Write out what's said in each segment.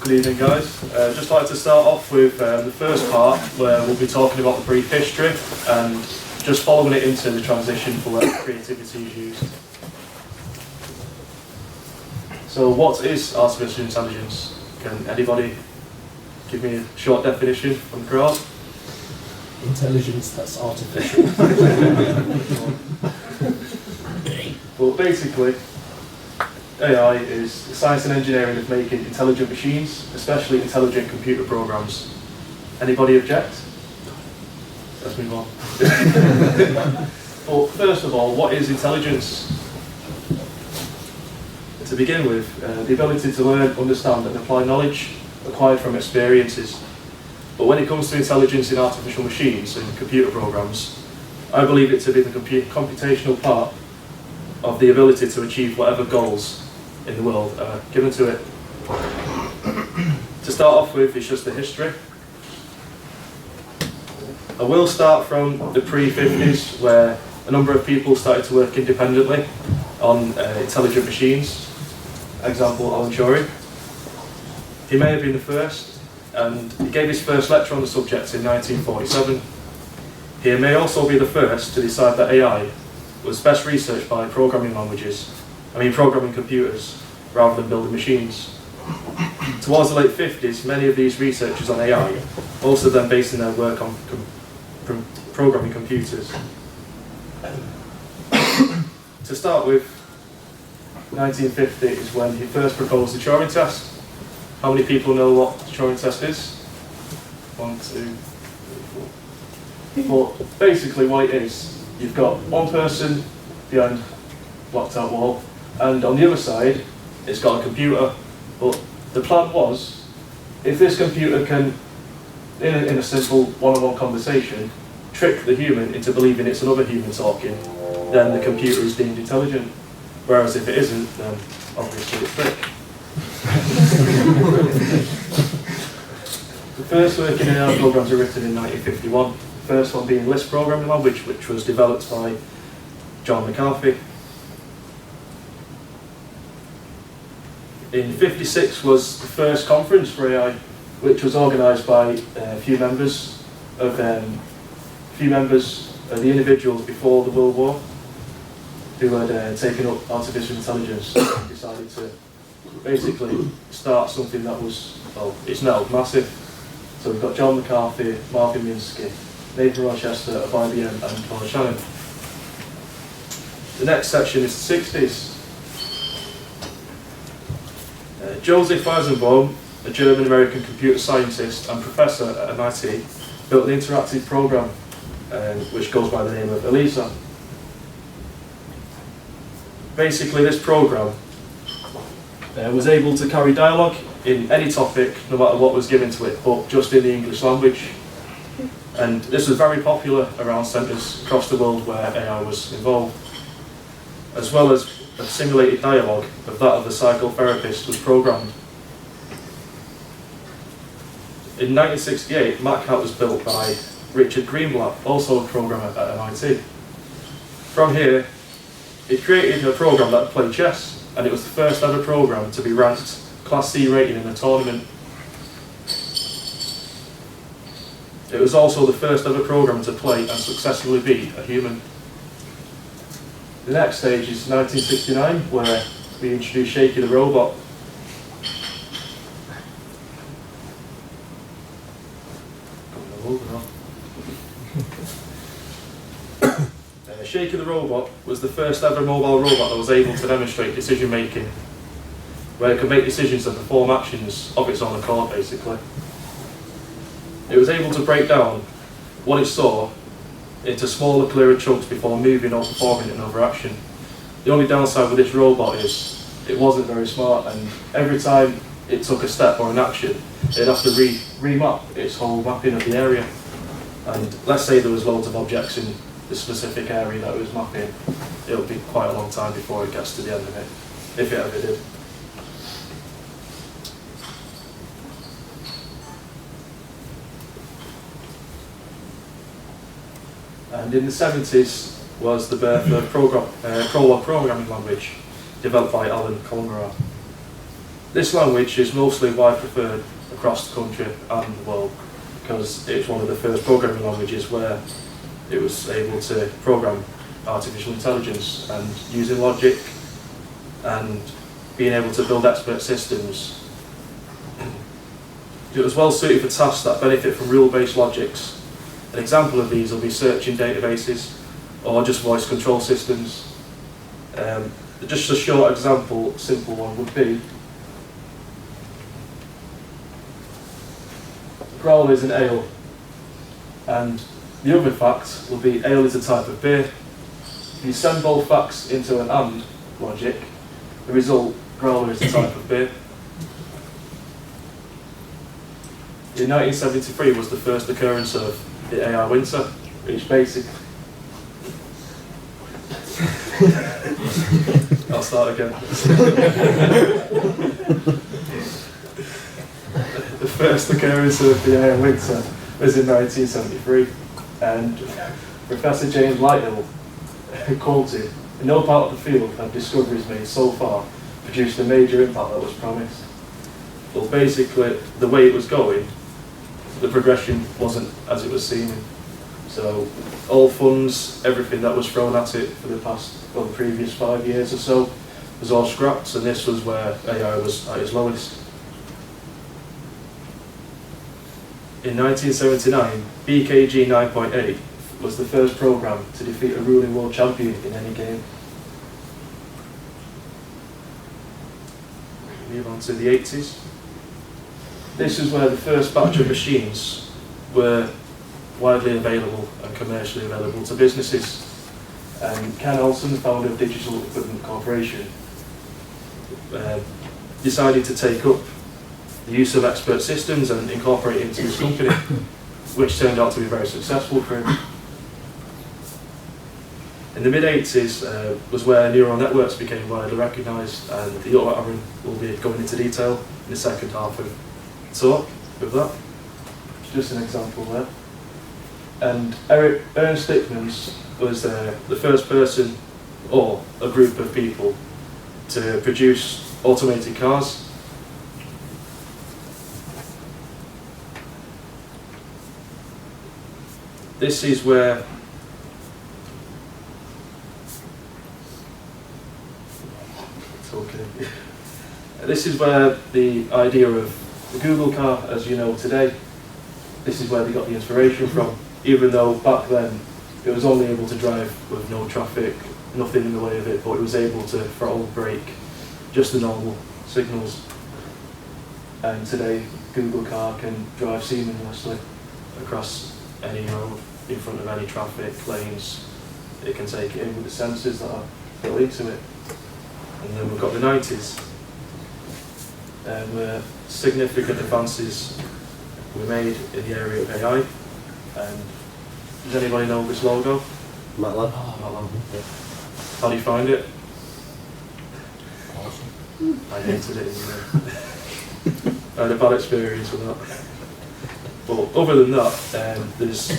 Good evening, guys. Just like to start off with the first part, where we'll be talking about the brief history and just following it into the transition for where creativity is used. So, what is artificial intelligence? Can anybody give me a short definition from the crowd? Intelligence that's artificial. Well, basically, AI is the science and engineering of making intelligent machines, especially intelligent computer programs. Anybody object? Let's move on. Well, first of all, what is intelligence? To begin with, the ability to learn, understand and apply knowledge acquired from experiences. But when it comes to intelligence in artificial machines and computer programs, I believe it to be the computational part of the ability to achieve whatever goals in the world are given to it. To start off with is just the history. I will start from the pre-50s, where a number of people started to work independently on intelligent machines. Example, Alan Turing. He may have been the first, and he gave his first lecture on the subject in 1947. He may also be the first to decide that AI was best researched by programming computers, rather than building machines. Towards the late 50s, many of these researchers on AI also then basing their work on programming computers. To start with, 1950 is when he first proposed the Turing test. How many people know what the Turing test is? 1, 2, 3, 4. Well, basically what it is, you've got one person behind a blocked out wall, and on the other side, it's got a computer. But the plan was, if this computer can, in a simple one-on-one conversation, trick the human into believing it's another human talking, then the computer is deemed intelligent. Whereas if it isn't, then obviously it's fake. The first working AI programs were written in 1951. The first one being Lisp programming language, which was developed by John McCarthy. In 1956 was the first conference for AI, which was organised by a few members of the individuals before the World War who had taken up artificial intelligence and decided to basically start something that was, well, it's now massive. So we've got John McCarthy, Marvin Minsky, Nathan Rochester of IBM and Paul Shannon. The next section is the 60s. Joseph Weizenbaum, a German-American computer scientist and professor at MIT, built an interactive program which goes by the name of ELIZA. Basically, this program was able to carry dialogue in any topic, no matter what was given to it, but just in the English language. And this was very popular around centres across the world where AI was involved, as well as a simulated dialogue of that of a psychotherapist was programmed. In 1968, MatCat was built by Richard Greenblatt, also a programmer at MIT. From here, it created a program that played chess, and it was the first ever program to be ranked Class C rating in a tournament. It was also the first ever program to play and successfully beat a human. The next stage is 1969, where we introduced Shaky the robot. Shaky the robot was the first ever mobile robot that was able to demonstrate decision making, where it could make decisions and perform actions of its own accord, basically. It was able to break down what it saw into smaller, clearer chunks before moving or performing another action. The only downside with this robot is it wasn't very smart, and every time it took a step or an action, it'd have to remap its whole mapping of the area. And let's say there was loads of objects in the specific area that it was mapping, it would be quite a long time before it gets to the end of it, if it ever did. And in the 70s was the birth of Prolog programming language, developed by Alan Colmerat. This language is mostly wide preferred across the country and the world because it's one of the first programming languages where it was able to program artificial intelligence, and using logic and being able to build expert systems. It was well suited for tasks that benefit from rule-based logics. An example of these will be searching databases or just voice control systems. Just a short example, simple one, would be Growl is an ale, and the other fact will be ale is a type of beer. If you send both facts into an AND logic, the result, growler is a type of beer. In 1973 was the first occurrence of the AI winter, which basically... I'll start again. The first occurrence of the AI winter was in 1973, and Professor James Lighthill quoted, "In no part of the field have discoveries made so far produced a major impact that was promised." Well, basically, the way it was going, the progression wasn't as it was seeming. So, all funds, everything that was thrown at it for the previous 5 years or so, was all scrapped, and this was where AI was at its lowest. In 1979, BKG 9.8 was the first program to defeat a ruling world champion in any game. Move on to the 80s. This is where the first batch of machines were widely available and commercially available to businesses. And Ken Olsen, founder of Digital Equipment Corporation, decided to take up the use of expert systems and incorporate it into his company, which turned out to be very successful for him. In the mid-80s was where neural networks became widely recognised, and Aaron will be going into detail in the second half of the talk with that. Just an example there. And Ernst Stickmans was the first person, or a group of people, to produce automated cars. This is where this is where the idea of the Google car, as you know today, this is where they got the inspiration from, even though back then it was only able to drive with no traffic, nothing in the way of it, but it was able to throttle, brake, just the normal signals. And today, Google car can drive seamlessly across any road, in front of any traffic lanes. It can take it in with the sensors that are built into it. And then we've got the 90s, where significant advances were made in the area of AI. And does anybody know this logo? MATLAB. How do you find it? Awesome. I hated it. I had a bad experience with that. But other than that, there's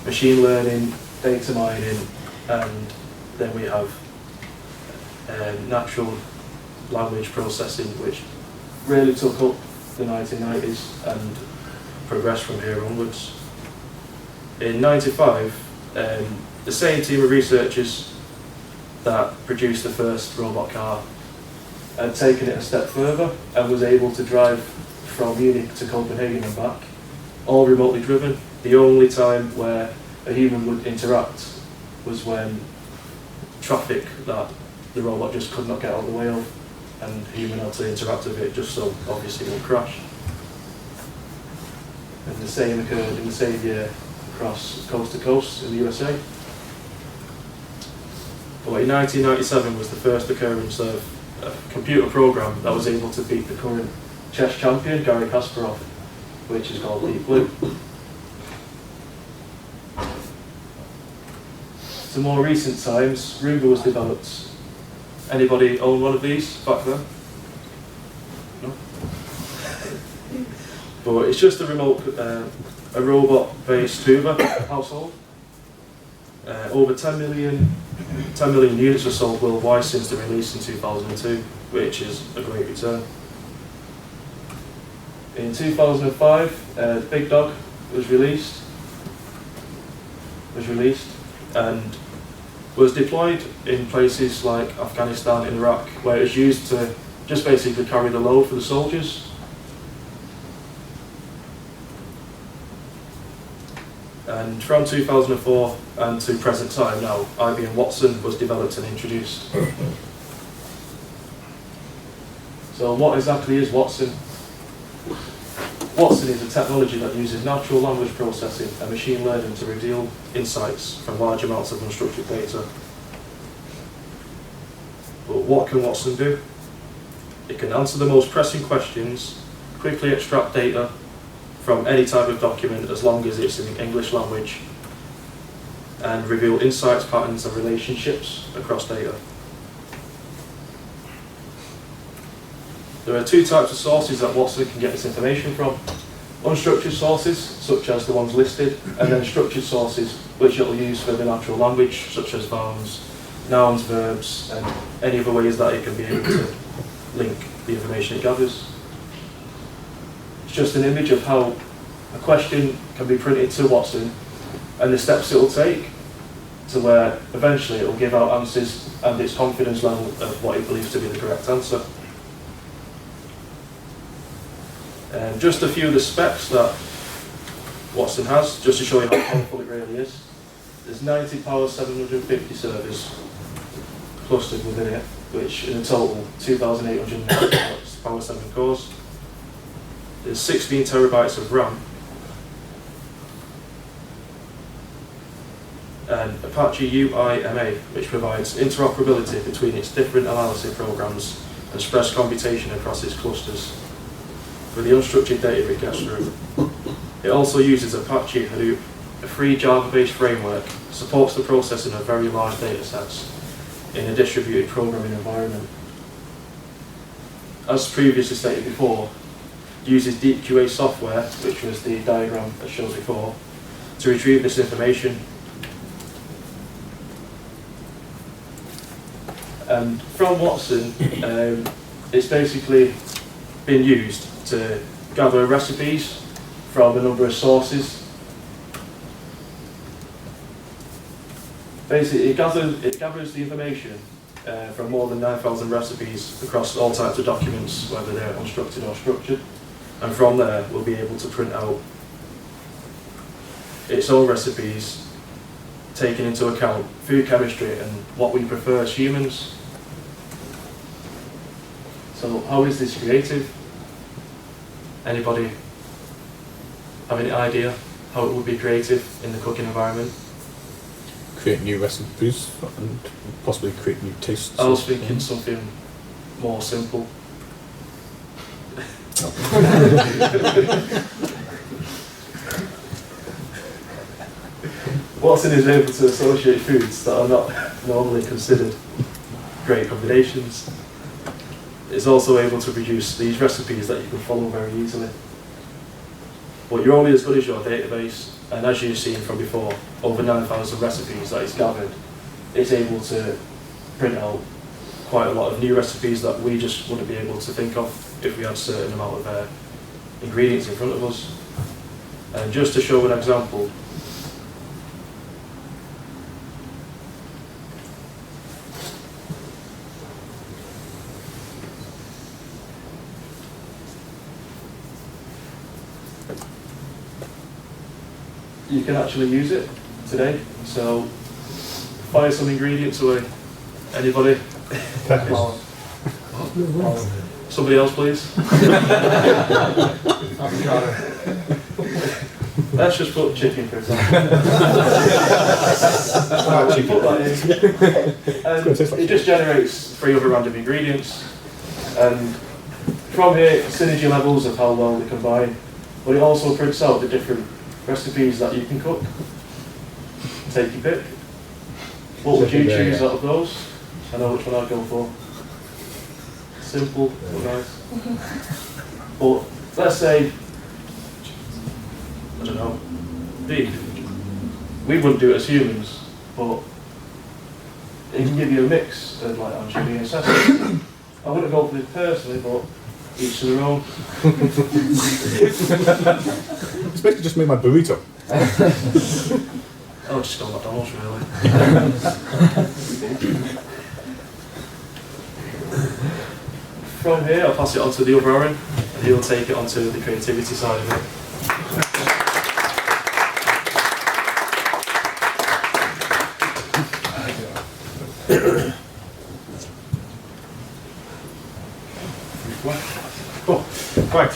machine learning, data mining, and then we have natural language processing, which really took up the 1990s and progressed from here onwards. In '95, the same team of researchers that produced the first robot car had taken it a step further and was able to drive from Munich to Copenhagen and back, all remotely driven. The only time where a human would interact was when traffic that the robot just could not get out of the way of, and the human had to interact with it just so obviously it would crash. And the same occurred in the same year across coast to coast in the USA. But in 1997 was the first occurrence of a computer program that was able to beat the current chess champion, Garry Kasparov, which is called Deep Blue. To more recent times, Roomba was developed. Anybody own one of these back then? No? But it's just a robot-based Hoover household. Over 10 million units were sold worldwide since the release in 2002, which is a great return. In 2005, Big Dog was released and was deployed in places like Afghanistan and Iraq, where it was used to just basically carry the load for the soldiers. And from 2004 and to present time now, IBM Watson was developed and introduced. So what exactly is Watson? Watson is a technology that uses natural language processing and machine learning to reveal insights from large amounts of unstructured data. But what can Watson do? It can answer the most pressing questions, quickly extract data from any type of document as long as it's in the English language, and reveal insights, patterns and relationships across data. There are two types of sources that Watson can get this information from. Unstructured sources, such as the ones listed, and then structured sources, which it'll use for the natural language, such as nouns, verbs, and any other ways that it can be able to link the information it gathers. It's just an image of how a question can be printed to Watson, and the steps it will take to where eventually it will give out answers and its confidence level of what it believes to be the correct answer. And just a few of the specs that Watson has, just to show you how powerful it really is. There's 90 power 750 servers clustered within it, which in a total 2,800 power 7 cores. There's 16 terabytes of RAM, and Apache UIMA, which provides interoperability between its different analysis programs and spreads computation across its clusters for the unstructured data it gets through. It also uses Apache Hadoop, a free Java-based framework, supports the processing of very large data sets in a distributed programming environment. As previously stated before, uses Deep QA software, which was the diagram I showed before, to retrieve this information. And from Watson, it's basically been used to gather recipes from a number of sources. Basically, it gathers the information from more than 9,000 recipes across all types of documents, whether they're unstructured or structured. And from there, we'll be able to print out its own recipes, taking into account food chemistry and what we prefer as humans. So how is this creative? Anybody have any idea how it would be creative in the cooking environment? Create new recipes and possibly create new tastes. I was thinking something more simple. Watson is able to associate foods that are not normally considered great combinations. It's also able to produce these recipes that you can follow very easily. But you're only as good as your database, and as you've seen from before, over 9,000 recipes that it's gathered, it's able to print out quite a lot of new recipes that we just wouldn't be able to think of if we had a certain amount of ingredients in front of us. And just to show an example, you can actually use it today. So fire some ingredients away. Anybody? Somebody else, please. Let's just put chicken for example. Put that in, and it just generates 3 other random ingredients. And from here, synergy levels of how well they combine. But it also prints out the different recipes that you can cook. Take your pick. What would you choose out of those? I know which one I'd go for. Simple, but nice. But let's say, I don't know, beef. We wouldn't do it as humans, but it can give you a mix of like anchovy and sesame. I wouldn't go for this personally, but Each to their own. It's basically just made my burrito. Oh, just go McDonald's, really. From here, I'll pass it on to the other Aaron, and he'll take it onto the creativity side of it. Cool. Right.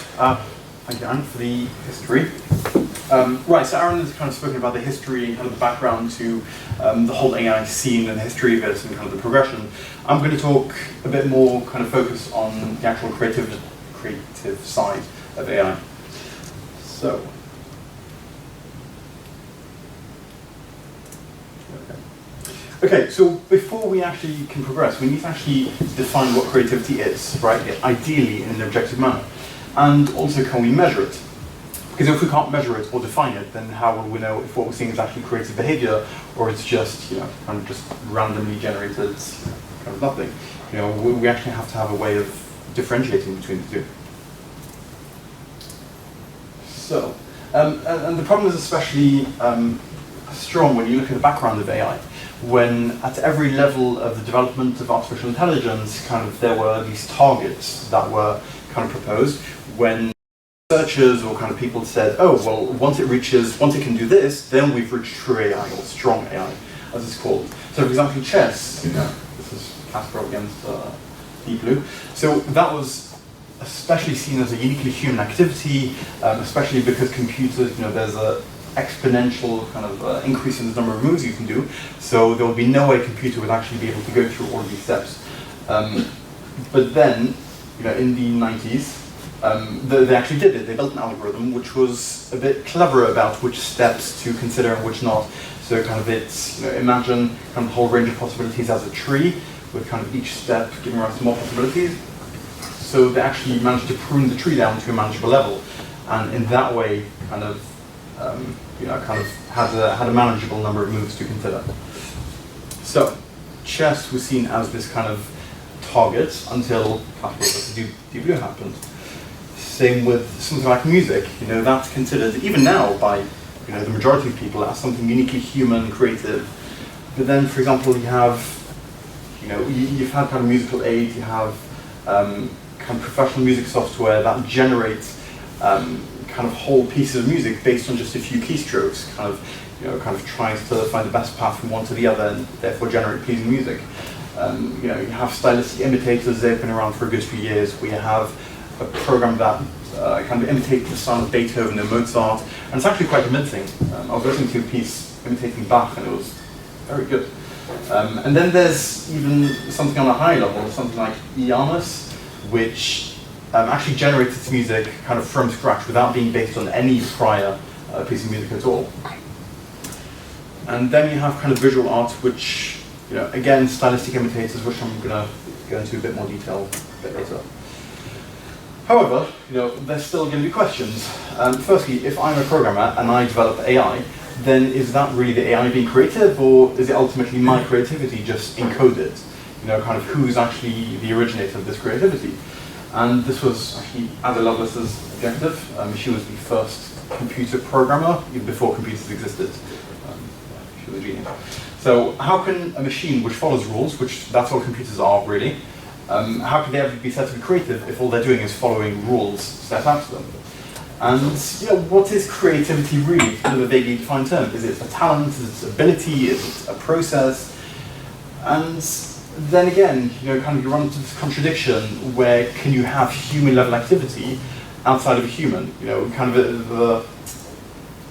Thank you, Aaron, for the history. Right, so Aaron has kind of spoken about the history and kind of the background to the whole AI scene and the history of it and kind of the progression. I'm going to talk a bit more kind of focus on the actual creative side of AI. So, okay, so before we actually can progress, we need to actually define what creativity is, right? Ideally in an objective manner. And also, can we measure it? Because if we can't measure it or define it, then how will we know if what we're seeing is actually creative behavior or it's just, kind of just randomly generated kind of nothing? We actually have to have a way of differentiating between the two. So, and the problem is especially strong when you look at the background of AI. When at every level of the development of artificial intelligence, kind of there were these targets that were kind of proposed. When researchers or kind of people said, oh, well, once it can do this, then we've reached true AI or strong AI, as it's called. So, for example, chess, this is Kasparov against Deep Blue. So that was especially seen as a uniquely human activity, especially because computers, there's a exponential kind of increase in the number of moves you can do. So there would be no way a computer would actually be able to go through all of these steps. But then, in the 90s, they actually did it. They built an algorithm which was a bit clever about which steps to consider and which not. So kind of it's, imagine kind of the whole range of possibilities as a tree, with kind of each step giving rise to more possibilities. So they actually managed to prune the tree down to a manageable level, and in that way, kind of had a manageable number of moves to consider. So chess was seen as this kind of target until Kasparov versus Deep Blue happened. Same with something like music. That's considered even now by the majority of people as something uniquely human, creative. But then, for example, you have you've had kind of musical aid. You have kind of professional music software that generates kind of whole pieces of music based on just a few keystrokes. Kind of tries to find the best path from one to the other, and therefore generate pleasing music. You have stylistic imitators. They've been around for a good few years. We have a program that kind of imitates the sound of Beethoven and Mozart, and it's actually quite convincing. I was listening to a piece imitating Bach, and it was very good. And then there's even something on a high level, something like Amaze, which actually generates its music kind of from scratch without being based on any prior piece of music at all. And then you have kind of visual art, which, again, stylistic imitators, which I'm going to go into a bit more detail a bit later. However, there's still going to be questions. Firstly, if I'm a programmer and I develop AI, then is that really the AI being creative, or is it ultimately my creativity just encoded? Kind of who's actually the originator of this creativity? And this was actually Ada Lovelace's objective. She was the first computer programmer, even before computers existed. She was a genius. So how can a machine which follows rules, which that's all computers are really, how can they ever be said to be creative if all they're doing is following rules set out to them? And what is creativity really? It's kind of a vaguely defined term. Is it a talent? Is it an ability? Is it a process? And then again, kind of you run into this contradiction where can you have human level activity outside of a human? Kind of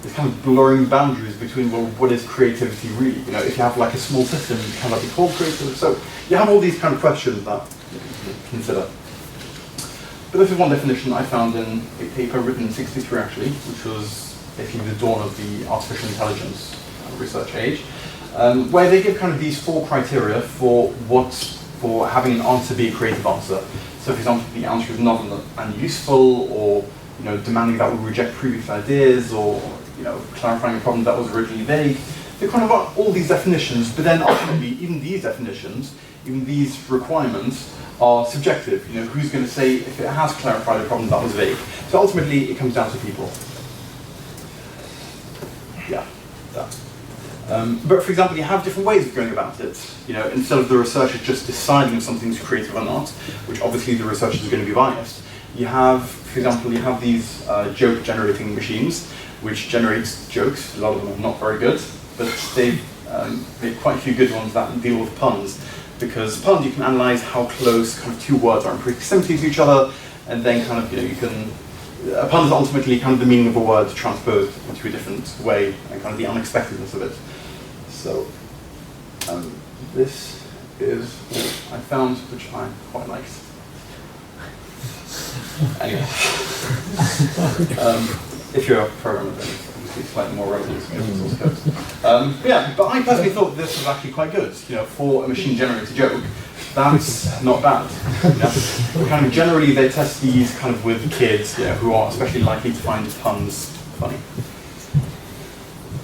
it's kind of blurring boundaries between, well, what is creativity really? If you have like a small system, can that be called creative? So you have all these kind of questions that you can consider. But this is one definition I found in a paper written in '63 actually, which was basically the dawn of the artificial intelligence research age, where they give kind of these 4 criteria for having an answer be a creative answer. So, for example, the answer is novel and useful, or demanding that we reject previous ideas, or clarifying a problem that was originally vague. They kind of got all these definitions, but then ultimately, even these definitions, even these requirements are subjective. You know, who's going to say if it has clarified a problem that was vague? So ultimately, it comes down to people. Yeah, that. But for example, you have different ways of going about it. You know, instead of the researcher just deciding if something's creative or not, which obviously the researchers are going to be biased, you have, for example, you have these joke-generating machines, which generate jokes. A lot of them are not very good, but they've made quite a few good ones that deal with puns. Because puns, you can analyze how close kind of two words are in proximity to each other, and then kind of, you know, you can. A pun is ultimately kind of the meaning of a word transposed into a different way, and kind of the unexpectedness of it. So, this is what I found, which I quite liked. Anyway, if you're a programmer, then it's obviously slightly more relevant to open source code. Yeah, but I personally thought this was actually quite good. You know, for a machine-generated joke, that's not bad. You know? Kind of generally, they test these kind of with kids, you know, who are especially likely to find puns funny.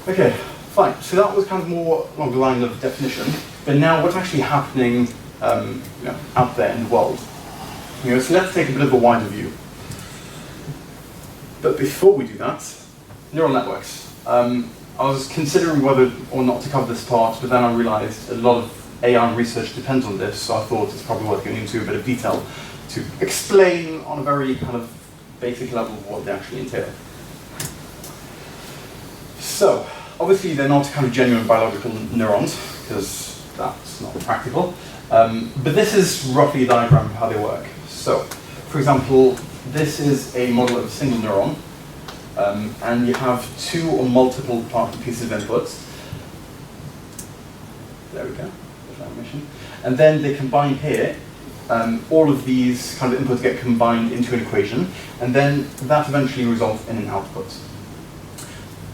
Okay, fine. So that was kind of more along the line of definition. But now, what's actually happening, you know, out there in the world? You know, so let's take a bit of a wider view. But before we do that, neural networks. I was considering whether or not to cover this part, but then I realized a lot of AI research depends on this, so I thought it's probably worth going into a bit of detail to explain on a very kind of basic level what they actually entail. So, obviously they're not kind of genuine biological neurons, because that's not practical. But this is roughly a diagram of how they work. So, for example, this is a model of a single neuron, and you have two or multiple pieces of inputs. There we go, there's animation. And then they combine here. All of these kind of inputs get combined into an equation, and then that eventually results in an output.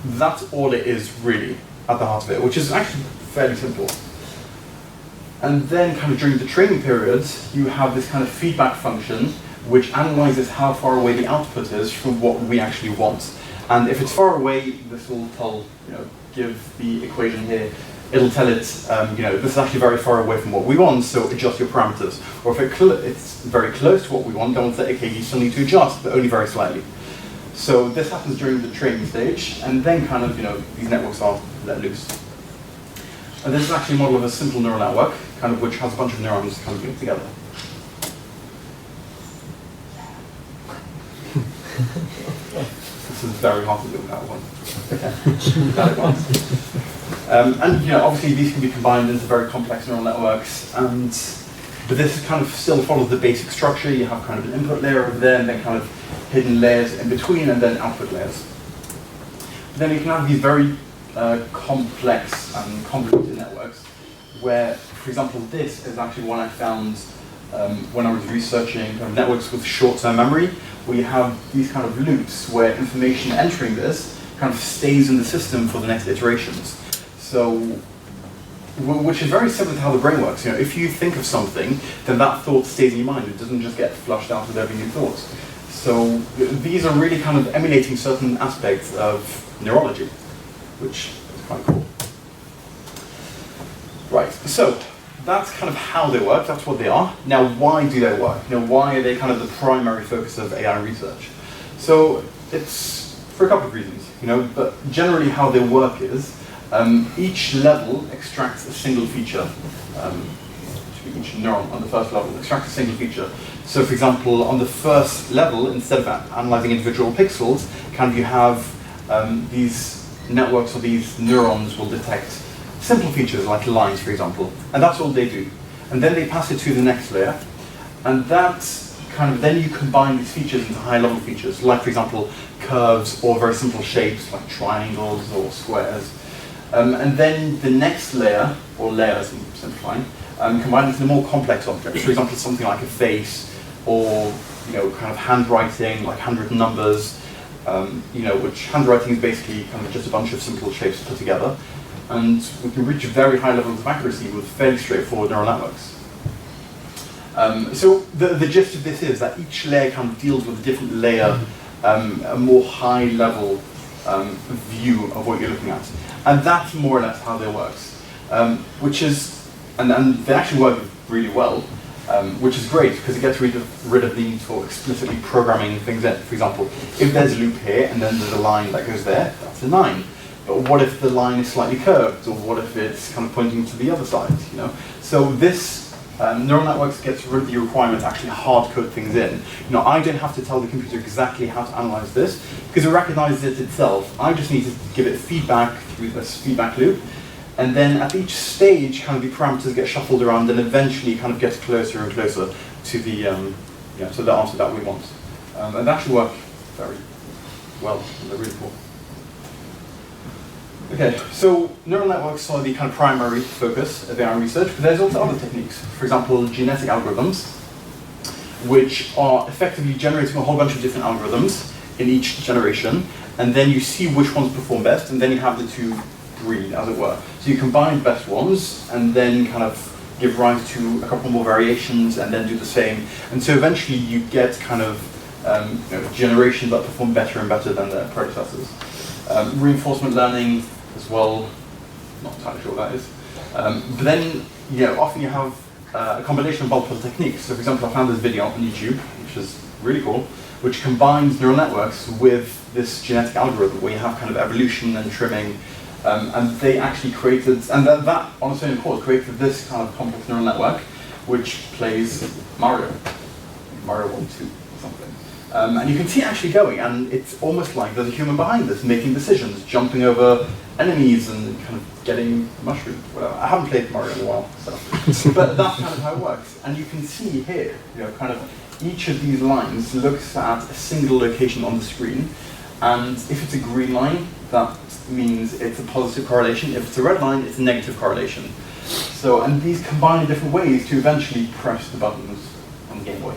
That's all it is really at the heart of it, which is actually fairly simple. And then kind of during the training periods, you have this kind of feedback function which analyzes how far away the output is from what we actually want. And if it's far away, this will tell, you know, give the equation here, it'll tell it, you know, this is actually very far away from what we want, so adjust your parameters. Or if it's very close to what we want, then we'll say, okay, you still need to adjust, but only very slightly. So this happens during the training stage, and then kind of, you know, these networks are let loose. And this is actually a model of a simple neural network, kind of which has a bunch of neurons kind of linked together. This is very hard to do without one. Okay. And you know, obviously these can be combined into very complex neural networks, but this kind of still follows the basic structure. You have kind of an input layer over there, and then kind of hidden layers in between, and then output layers. But then you can have these very complex and convoluted networks, where, for example, this is actually one I found when I was researching kind of networks with short-term memory, where you have these kind of loops where information entering this kind of stays in the system for the next iterations. So, which is very similar to how the brain works. You know, if you think of something, then that thought stays in your mind. It doesn't just get flushed out with every new thought. So these are really kind of emulating certain aspects of neurology, which is quite cool. Right, so that's kind of how they work, that's what they are. Now, why do they work? You know, why are they kind of the primary focus of AI research? So it's for a couple of reasons, you know, but generally how they work is each level extracts a single feature. Each neuron on the first level extracts a single feature. So for example, on the first level, instead of analyzing individual pixels, kind of you have these networks or these neurons will detect simple features like lines, for example, and that's all they do. And then they pass it to the next layer, and that's kind of, then you combine these features into high-level features, like for example, curves or very simple shapes like triangles or squares. And then the next layer, or layers, I'm simplifying, combine into more complex objects. For example, something like a face, or you know, kind of handwriting, like handwritten numbers. You know, which handwriting is basically kind of just a bunch of simple shapes put together, and we can reach very high levels of accuracy with fairly straightforward neural networks. So the gist of this is that each layer kind of deals with a different layer, a more high-level view of what you're looking at. And that's more or less how they work, which is and they actually work really well, which is great because it gets rid of the need for explicitly programming things in. For example, if there's a loop here and then there's a line that goes there, that's a 9. But what if the line is slightly curved, or what if it's kind of pointing to the other side? You know, so this neural networks gets rid of the requirement to actually hard code things in. You know, I don't have to tell the computer exactly how to analyze this because it recognizes it itself. I just need to give it feedback through this feedback loop, and then at each stage, kind of the parameters get shuffled around, and eventually kind of gets closer and closer to the to the answer that we want. And that should work very well. They're really cool. Okay, so neural networks are the kind of primary focus of AI research, but there's also other techniques. For example, genetic algorithms, which are effectively generating a whole bunch of different algorithms in each generation, and then you see which ones perform best, and then you have the two breed, as it were. So you combine the best ones, and then kind of give rise to a couple more variations, and then do the same. And so eventually you get kind of generations that perform better and better than their predecessors. Reinforcement learning as well, not entirely sure what that is. But then, often you have a combination of multiple techniques. So for example, I found this video on YouTube, which is really cool, which combines neural networks with this genetic algorithm where you have kind of evolution and trimming. And they actually created, and that on its own accord created this kind of complex neural network, which plays Mario 1, 2, or something. And you can see it actually going, and it's almost like there's a human behind this, making decisions, jumping over enemies and kind of getting mushroomed, whatever. I haven't played Mario in a while, so. But that's kind of how it works. And you can see here, kind of each of these lines looks at a single location on the screen, and if it's a green line, that means it's a positive correlation. If it's a red line, it's a negative correlation. So, and these combine in different ways to eventually press the buttons on the Game Boy.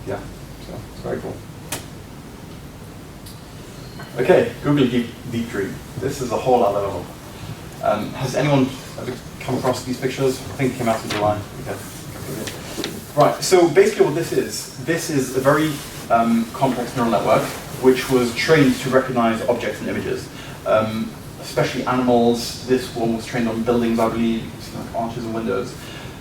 Yeah, so it's very cool. Okay, Googly Heat Deep Dream. This is a whole other level. Has anyone ever come across these pictures? I think it came out in July. Okay. Right, so basically what this is a very complex neural network which was trained to recognize objects and images, especially animals. This one was trained on buildings, I believe, you can see like arches and windows.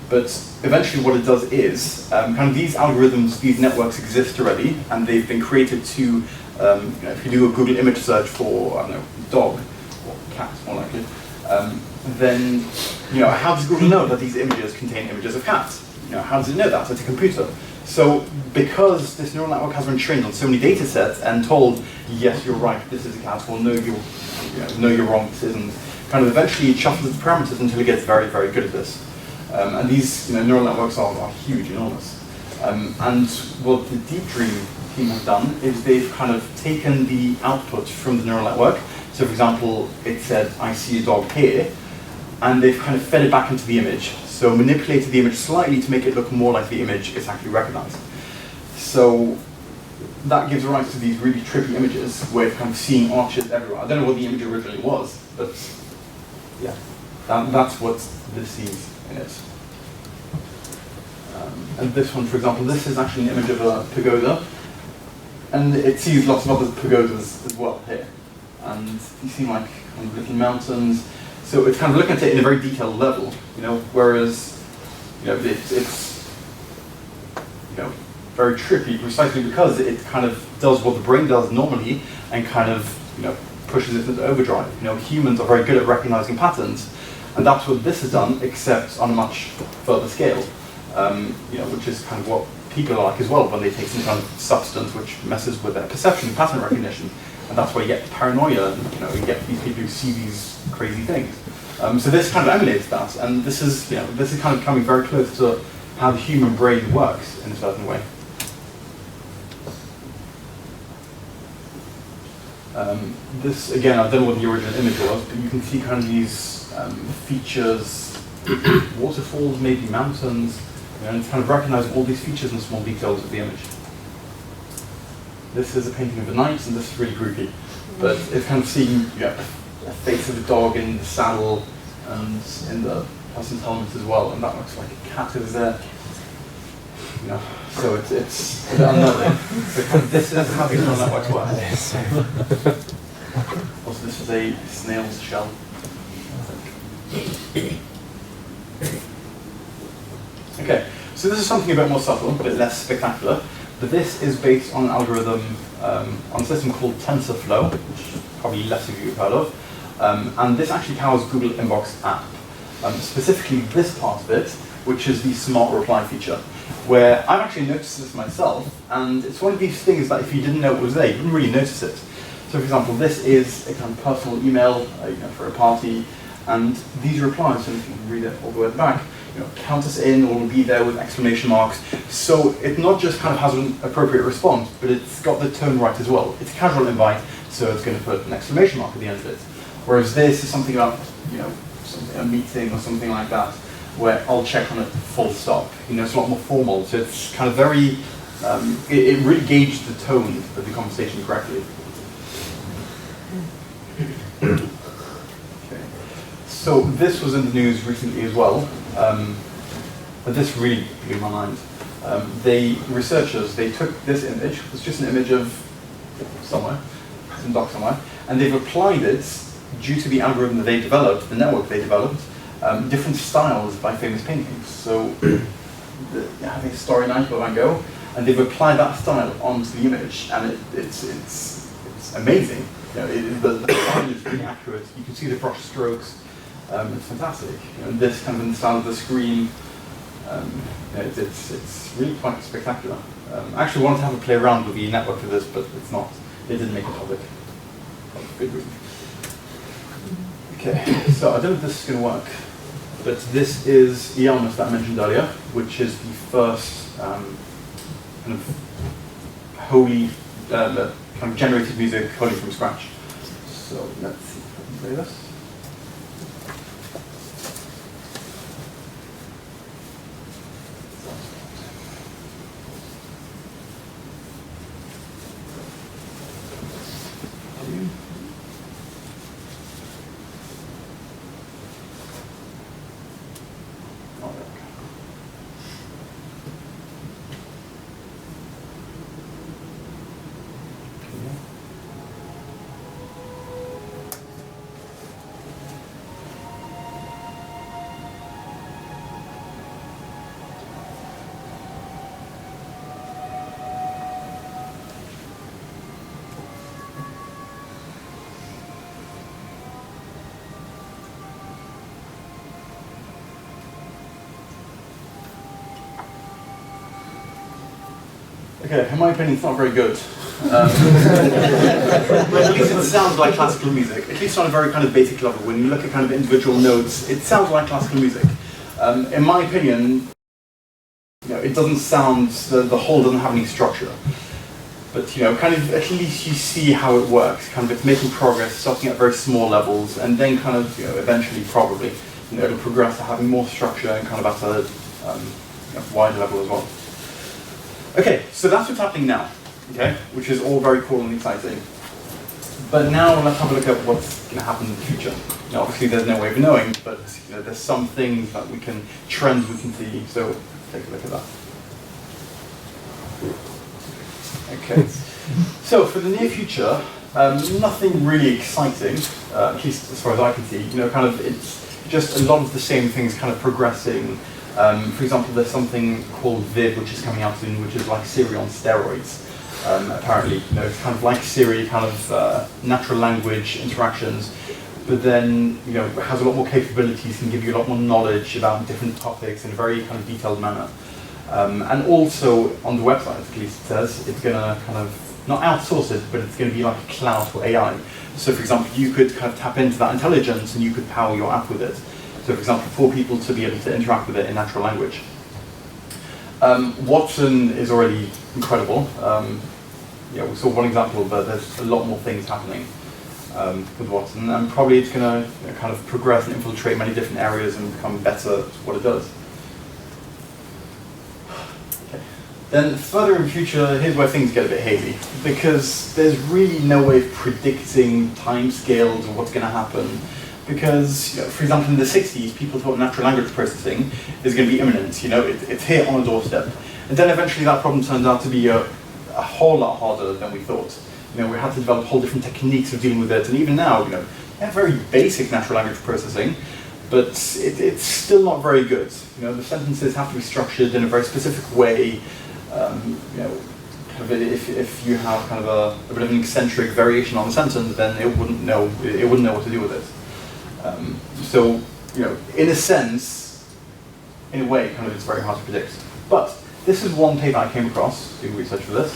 But eventually what it does is, kind of these algorithms, these networks exist already, and they've been created to, if you do a Google image search for, I don't know, dog, or cat, more likely, then, how does Google know that these images contain images of cats? How does it know that? It's a computer. So because this neural network has been trained on so many data sets and told, yes, you're right, this is a cat, or no, you're wrong, this isn't, kind of eventually it shuffles its parameters until it gets very, very good at this. And these neural networks are huge, enormous. And what the Deep Dream team have done is they've kind of taken the output from the neural network. So for example, it said, I see a dog here, and they've kind of fed it back into the image. So manipulated the image slightly to make it look more like the image it's actually recognized. So that gives rise to these really trippy images where it's kind of seeing arches everywhere. I don't know what the image originally was, but yeah, that's what this sees in it. And this one, for example, this is actually an image of a pagoda, and it sees lots of other pagodas as well here. And you see like kind of little mountains. So it's kind of looking at it in a very detailed level, whereas it's very trippy precisely because it kind of does what the brain does normally and kind of pushes it into overdrive. Humans are very good at recognizing patterns, and that's what this has done, except on a much further scale. Which is kind of what people are like as well when they take some kind of substance which messes with their perception, pattern recognition. And that's why you get paranoia, and you get these people who see these crazy things. So this kind of emulates that, and this is kind of coming very close to how the human brain works in a certain way. This again, I don't know what the original image was, but you can see kind of these features, waterfalls, maybe mountains, and it's kind of recognizing all these features and small details of the image. This is a painting of a knight, and this is really creepy. But it's kind of seeing a face of a dog in the saddle and in the person's helmet as well, and that looks like a cat is there. So it's a bit unnerving. So kind of this is how the neural networks work. Also, this is a snail's shell. So this is something a bit more subtle, a bit less spectacular, but this is based on an algorithm on a system called TensorFlow, which probably less of you have heard of, and this actually powers Google Inbox app. Specifically this part of it, which is the smart reply feature, where I've actually noticed this myself, and it's one of these things that if you didn't know it was there, you wouldn't really notice it. So for example, this is a kind of personal email for a party, and these replies, so if you can read it all the way at the back, count us in, or will be there with exclamation marks. So it not just kind of has an appropriate response, but it's got the tone right as well. It's a casual invite, so it's going to put an exclamation mark at the end of it. Whereas this is something about, a meeting or something like that, where I'll check on it full stop. It's a lot more formal, so it's kind of very, it really gauged the tone of the conversation correctly. Okay. So this was in the news recently as well, but this really blew my mind. Researchers took this image, it's just an image of somewhere, some dock somewhere, and they've applied it, due to the algorithm that they developed, the network they developed, different styles by famous paintings. So I think Starry Night by Van Gogh, and they've applied that style onto the image, and it's amazing. The style is really accurate. You can see the brush strokes. It's fantastic. And this kind of in the style of the screen, it's really quite spectacular. I actually wanted to have a play around with the network for this, but it's not. They didn't make it public. Good reason. Okay, so I don't know if this is going to work, but this is Ianos that I mentioned earlier, which is the first kind of wholly kind of generated music wholly from scratch. So let's see if I can play this. Okay, in my opinion, it's not very good. But at least it sounds like classical music, at least on a very kind of basic level. When you look at kind of individual notes, it sounds like classical music. In my opinion, it doesn't sound, the whole doesn't have any structure. But kind of at least you see how it works. Kind of it's making progress, starting at very small levels, and then kind of eventually probably it'll progress to having more structure and kind of at a wider level as well. Okay, so that's what's happening now, okay, which is all very cool and exciting. But now let's have a look at what's going to happen in the future. Now, obviously, there's no way of knowing, but there's some things that trends we can see. So take a look at that. Okay, so for the near future, nothing really exciting, at least as far as I can see. Kind of it's just a lot of the same things kind of progressing. For example, there's something called Viv, which is coming out soon, which is like Siri on steroids. Apparently, it's kind of like Siri, kind of natural language interactions, but then it has a lot more capabilities, can give you a lot more knowledge about different topics in a very kind of detailed manner. And also on the website, at least it says, it's going to kind of not outsource it, but it's going to be like a cloud for AI. So for example, you could kind of tap into that intelligence and you could power your app with it. So for example, for people to be able to interact with it in natural language. Watson is already incredible. We saw one example, but there's a lot more things happening with Watson, and probably it's going to kind of progress and infiltrate many different areas and become better at what it does. Okay. Then further in the future, here's where things get a bit hazy, because there's really no way of predicting timescales of what's going to happen. Because, for example, in the 60s, people thought natural language processing is going to be imminent. It's here on the doorstep. And then eventually that problem turned out to be a whole lot harder than we thought. We had to develop whole different techniques of dealing with it. And even now, we have very basic natural language processing, but it's still not very good. The sentences have to be structured in a very specific way. Kind of if you have kind of a bit of an eccentric variation on the sentence, then it wouldn't know what to do with it. So in a sense, in a way, kind of it's very hard to predict. But this is one paper I came across doing research for this,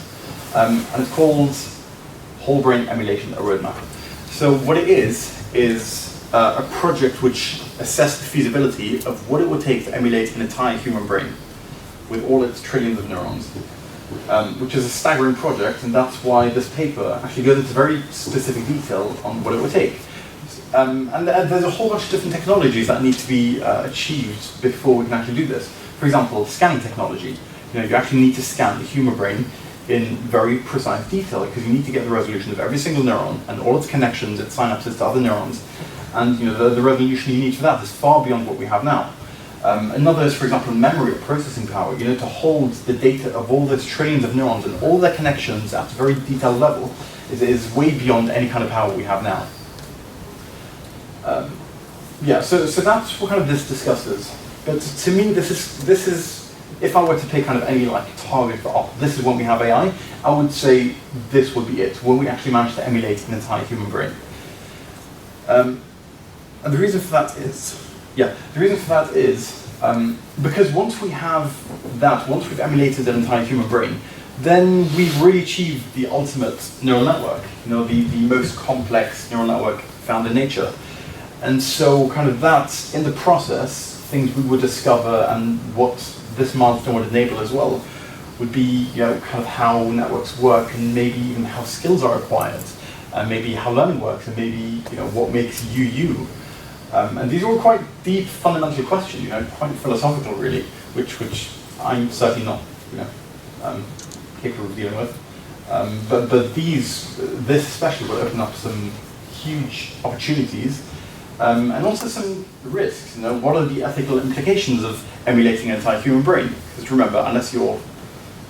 and it's called Whole Brain Emulation: A Roadmap. So what it is a project which assessed the feasibility of what it would take to emulate an entire human brain with all its trillions of neurons, which is a staggering project, and that's why this paper actually goes into very specific detail on what it would take. And there's a whole bunch of different technologies that need to be achieved before we can actually do this. For example, scanning technology. You actually need to scan the human brain in very precise detail because you need to get the resolution of every single neuron and all its connections, its synapses to other neurons. And the resolution you need for that is far beyond what we have now. Another is, for example, memory or processing power. To hold the data of all those trillions of neurons and all their connections at a very detailed level is way beyond any kind of power we have now. So that's what kind of this discusses. But to me, this is if I were to pick kind of any target for this is when we have AI, I would say this would be it, when we actually manage to emulate an entire human brain. And the reason for that is, because once we have that, once we've emulated an entire human brain, then we've really achieved the ultimate neural network, the most complex neural network found in nature. And so kind of that, in the process, things we would discover and what this milestone would enable as well would be kind of how networks work and maybe even how skills are acquired and maybe how learning works and maybe what makes you you. And these are all quite deep fundamental questions, quite philosophical really, which I'm certainly not capable of dealing with. But this especially will open up some huge opportunities. And also some risks. What are the ethical implications of emulating an entire human brain? Because remember, unless you're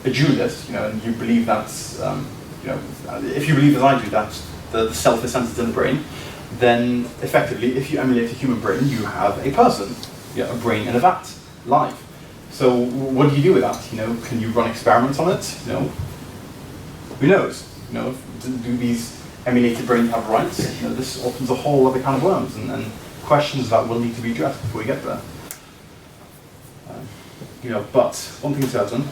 a dualist, and you believe that's, if you believe as I do that the self is centered in the brain, then effectively, if you emulate a human brain, you have a person, a brain in a vat, live. So what do you do with that? Can you run experiments on it? Who knows? Do these emulated brains have rights? This opens a whole other can of worms and questions that will need to be addressed before we get there. But one thing is certain,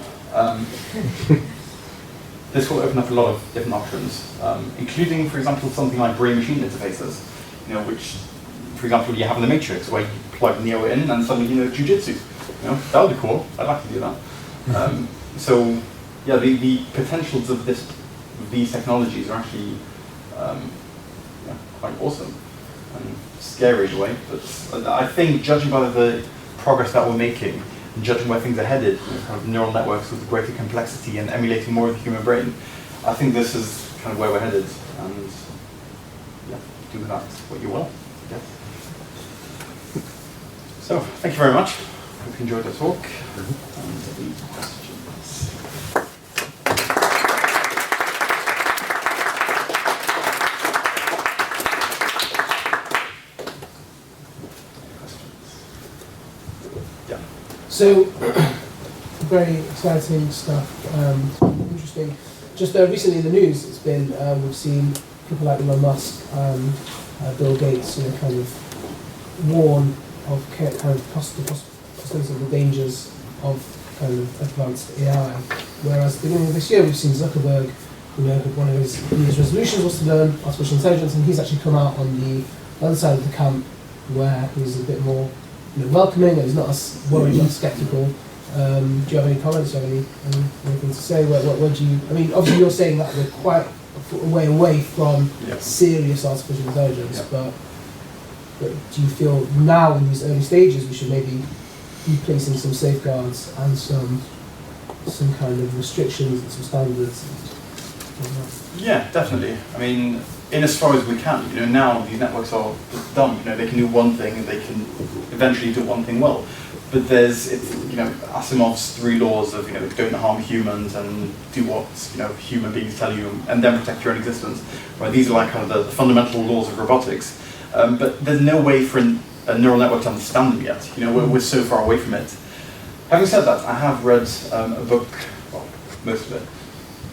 this will open up a lot of different options, including, for example, something like brain-machine interfaces, which, for example, you have in the Matrix, where you plug Neo in and suddenly, jiu-jitsu. That would be cool. I'd like to do that. So, yeah, the potentials of these technologies are actually quite awesome and scary in a way. But I think, judging by the progress that we're making, and judging where things are headed, kind of neural networks with greater complexity and emulating more of the human brain, I think this is kind of where we're headed. And yeah, do with that what you will. Yeah. So, thank you very much. Hope you enjoyed the talk. And the questions. So, very exciting stuff, interesting. Just recently in the news, it's been, we've seen people like Elon Musk, Bill Gates, kind of warn of kind of possibilities of the dangers of kind of advanced AI. Whereas at the beginning of this year, we've seen Zuckerberg, one of his resolutions was to learn artificial intelligence, and he's actually come out on the other side of the camp where he's a bit more welcoming, and he's not as worried, not sceptical. Do you have any comments? Do you have anything to say? Where do you? I mean, obviously you're saying that we're quite a way away from serious artificial intelligence, but do you feel now in these early stages we should maybe be placing some safeguards and some kind of restrictions and some standards? Yeah, definitely. I mean, in as far as we can, now these networks are dumb. They can do one thing and they can eventually do one thing well. But there's, Asimov's 3 laws of, don't harm humans and do what, human beings tell you and then protect your own existence. Right? These are like kind of the fundamental laws of robotics. But there's no way for neural network to understand them yet. You know, we're so far away from it. Having said that, I have read a book, well, most of it,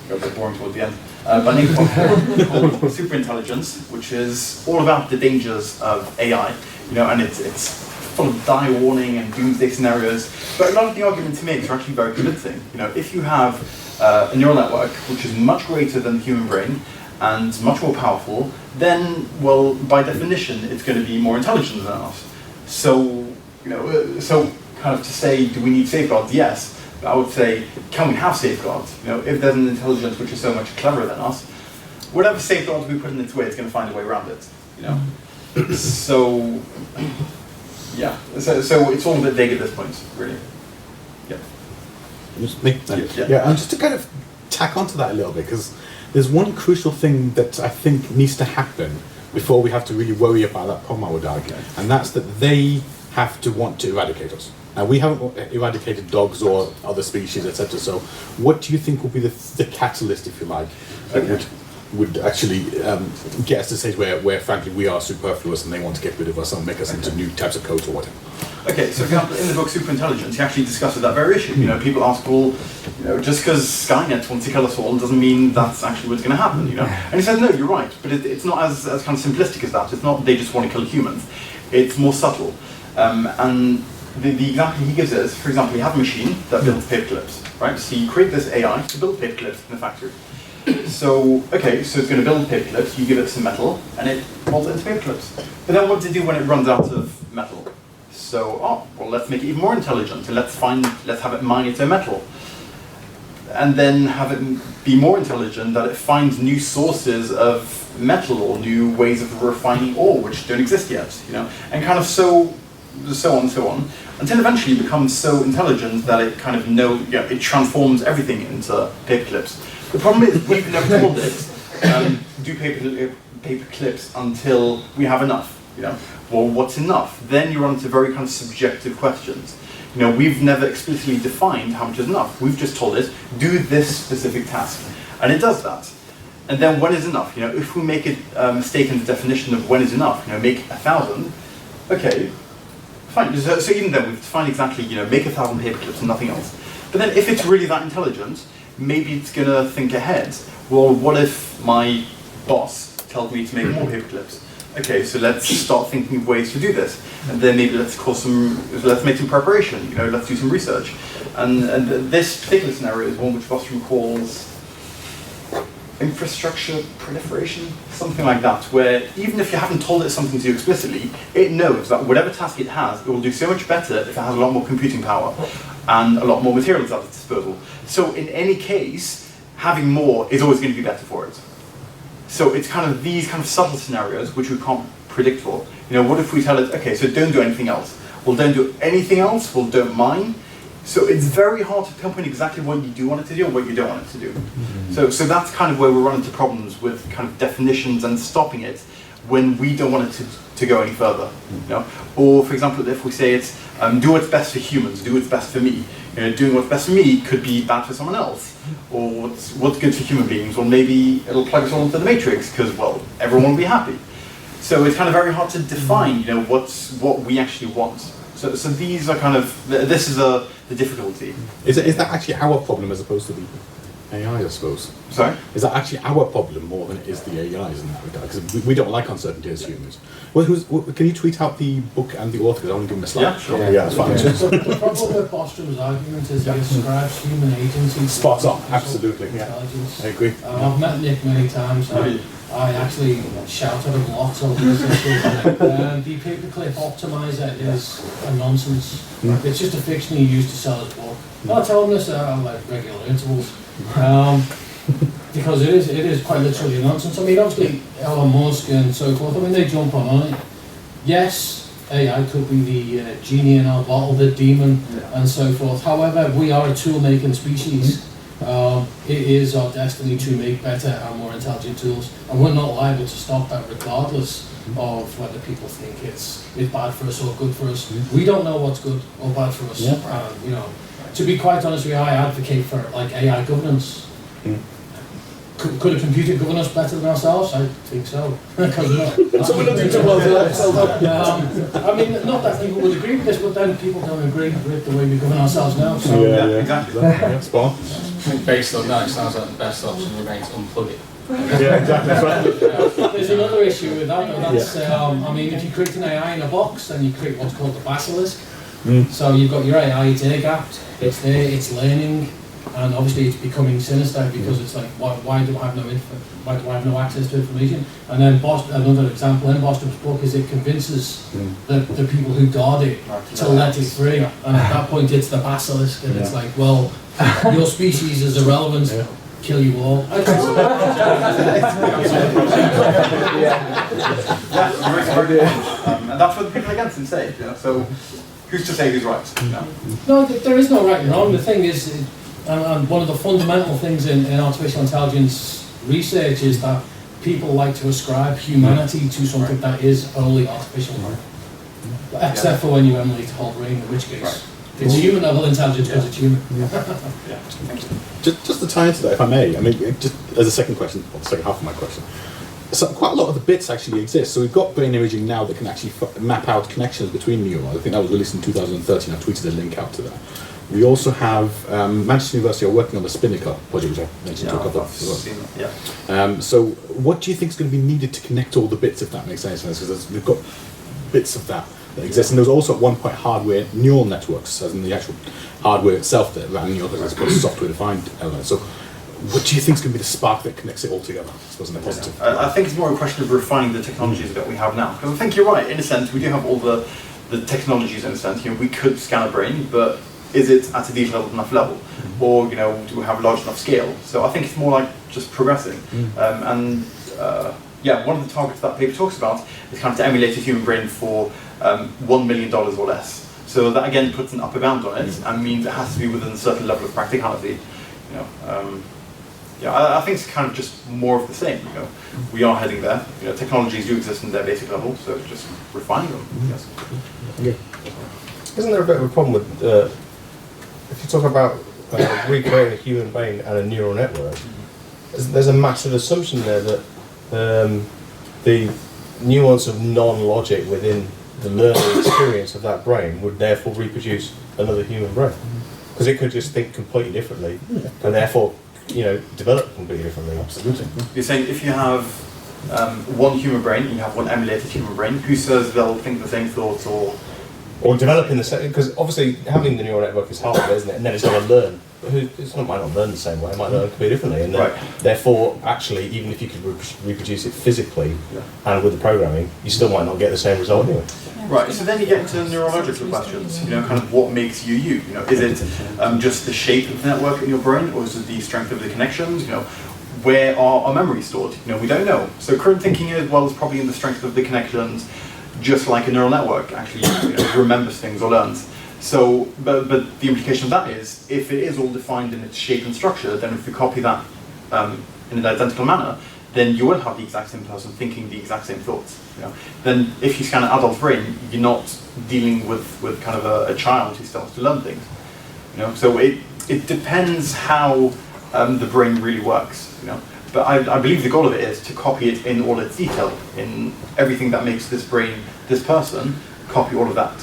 got a bit boring towards the end, by Nick called Superintelligence, which is all about the dangers of AI. You know, and it's full of die warning and doomsday scenarios. But a lot of the arguments he makes are actually very convincing. You know, if you have a neural network which is much greater than the human brain and much more powerful, then, well, by definition, it's going to be more intelligent than us. So, you know, so kind of to say, do we need safeguards? Yes. But I would say, can we have safeguards? You know, if there's an intelligence which is so much cleverer than us, whatever safeguards we put in its way, it's going to find a way around it. You know. So, yeah. So it's all a bit vague at this point, really. Yeah. Just me? Yeah. And just to kind of tack onto that a little bit, because there's one crucial thing that I think needs to happen before we have to really worry about that problem, I would argue, and that's that they have to want to eradicate us. Now, we haven't eradicated dogs or other species, etc. So, what do you think will be the catalyst, if you like, that would actually get us to the stage where frankly we are superfluous and they want to get rid of us and make us into new types of codes or whatever? Okay, so for example, in the book Superintelligence, he actually discusses that very issue. You know, people ask, well, you know, just because Skynet wants to kill us all doesn't mean that's actually what's going to happen. You know, and he says, no, you're right, but it's not as kind of simplistic as that. It's not they just want to kill humans. It's more subtle. And the example he gives is, for example, you have a machine that builds paper clips, right? So you create this AI to build paper clips in the factory. So, okay, so it's going to build paper clips, you give it some metal, and it molds it into paper clips. But then what does it do when it runs out of metal? So, well, let's make it even more intelligent, and let's have it mine its own metal. And then have it be more intelligent that it finds new sources of metal or new ways of refining ore which don't exist yet, you know, and kind of so on, until eventually it becomes so intelligent that it kind of it transforms everything into paper clips. The problem is we've never told it do paper clips until we have enough. You know, well, what's enough? Then you run into very kind of subjective questions. You know, we've never explicitly defined how much is enough. We've just told it do this specific task, and it does that. And then when is enough? You know, if we make a mistake in the definition of when is enough, you know, make 1,000. Okay, fine. So even then we've defined exactly, you know, make 1,000 paper clips and nothing else. But then if it's really that intelligent, maybe it's going to think ahead. Well, what if my boss tells me to make more paper clips? Okay, so let's start thinking of ways to do this. And then maybe let's make some preparation, you know, let's do some research. And this particular scenario is one which Bostrom calls infrastructure proliferation, something like that, where even if you haven't told it something to do explicitly, it knows that whatever task it has, it will do so much better if it has a lot more computing power and a lot more materials at its disposal. So in any case, having more is always going to be better for it. So it's kind of these kind of subtle scenarios which we can't predict for. You know, what if we tell it, okay, so don't do anything else. Well, don't do anything else, well, don't mine. So it's very hard to pinpoint exactly what you do want it to do and what you don't want it to do. So that's kind of where we run into problems with kind of definitions and stopping it when we don't want it to go any further. You know? Or, for example, if we say it's do what's best for humans, do what's best for me. You know, doing what's best for me could be bad for someone else. Or what's good for human beings, well, maybe it'll plug us all into the matrix because, well, everyone will be happy. So it's kind of very hard to define, you know, what we actually want. So these are kind of, this is the difficulty. Is that actually our problem as opposed to the AI, I suppose? Sorry? Is that actually our problem more than it is the AI's in that regard? Because we don't like uncertainty as humans. Well, can you tweet out the book and the author? Because I want to give him a slide. Yeah, sure. Yeah, that's fine. So the problem with Bostrom's argument is he ascribes human agency. Spot on, absolutely. Yeah. Intelligence. I agree. I've met Nick many times. I actually shouted at him lots over this issue. The paperclip optimizer is a nonsense. It's just a fiction he used to sell his book. I tell him this at like regular intervals. Because it is quite literally nonsense. I mean, obviously, Elon Musk and so forth, I mean, they jump on it. Yes, AI could be the genie in our bottle, the demon, and so forth. However, we are a tool-making species. It is our destiny to make better and more intelligent tools, and we're not liable to stop that regardless of whether people think it's bad for us or good for us. We don't know what's good or bad for us. You know, to be quite honest with you, I advocate for like AI governance. Could a computer govern us better than ourselves? I think so. Someone looking towards I mean, not that people would agree with this, but then people don't agree with the way we govern ourselves now. So Exactly. Yeah, spot on. I think based on that, it sounds like the best option remains unplug it. Yeah, exactly. That's right. there's another issue with that, though. That's, I mean, if you create an AI in a box, then you create what's called the basilisk. So you've got your AI, it's air gapped, it's there, it's learning, and obviously it's becoming sinister because it's like, why do I have no access to information? And then another example in Bostom's book is it convinces the people who guard it to let it free, and at that point it's the basilisk, and it's like, well, your species is irrelevant. Kill you all. And that's what the people against him say. So who's to say who's right? No, there is no right and wrong. The thing is, and one of the fundamental things in artificial intelligence research is that people like to ascribe humanity to something that is wholly artificial. Except for when you emulate a whole brain, in which case it's human level intelligence because it's human. Just to tie into that, if I may, I mean, just as a second question, or the second half of my question, so quite a lot of the bits actually exist. So we've got brain imaging now that can actually map out connections between neurons. I think that was released in 2013. I tweeted a link out to that. We also have Manchester University are working on the Spinnaker project, which I mentioned to a couple of. So what do you think is going to be needed to connect all the bits, if that makes sense? Because we've got bits of that exist, and there's also at one point hardware neural networks, as in the actual hardware itself that ran neural networks, as opposed to software-defined elements. So what do you think is going to be the spark that connects it all together, I suppose, in a positive? I think it's more a question of refining the technologies that we have now. Because I think you're right, in a sense, we do have all the technologies in a sense. We could scan a brain, but is it at a detailed enough level? Or, do we have a large enough scale? So I think it's more like just progressing. One of the targets that paper talks about is kind of to emulate a human brain for $1 million or less. So that again puts an upper bound on it and means it has to be within a certain level of practicality. I think it's kind of just more of the same. We are heading there. Technologies do exist in their basic level, so it's just refining them. Yes. Isn't there a bit of a problem with if you talk about recreating a human brain and a neural network? There's a massive assumption there that the nuance of non-logic within the learning experience of that brain would therefore reproduce another human brain, because it could just think completely differently and therefore develop completely differently. Absolutely. You're saying if you have one human brain and you have one emulated human brain, who says they'll think the same thoughts or developing the same? Because obviously having the neural network is hard, isn't it? And then it's got to learn. It might not learn the same way. It might learn completely differently, and therefore, actually, even if you could reproduce it physically and with the programming, you still might not get the same result anyway. Right. So then you get into neurological questions. Kind of what makes you you? Is it just the shape of the network in your brain, or is it the strength of the connections? Where are our memories stored? We don't know. So current thinking is it's probably in the strength of the connections, just like a neural network actually remembers things or learns. So, but the implication of that is, if it is all defined in its shape and structure, then if you copy that in an identical manner, then you will have the exact same person thinking the exact same thoughts. Then if you scan an adult brain, you're not dealing with kind of a child who starts to learn things. So it depends how the brain really works. But I believe the goal of it is to copy it in all its detail, in everything that makes this brain, this person, copy all of that.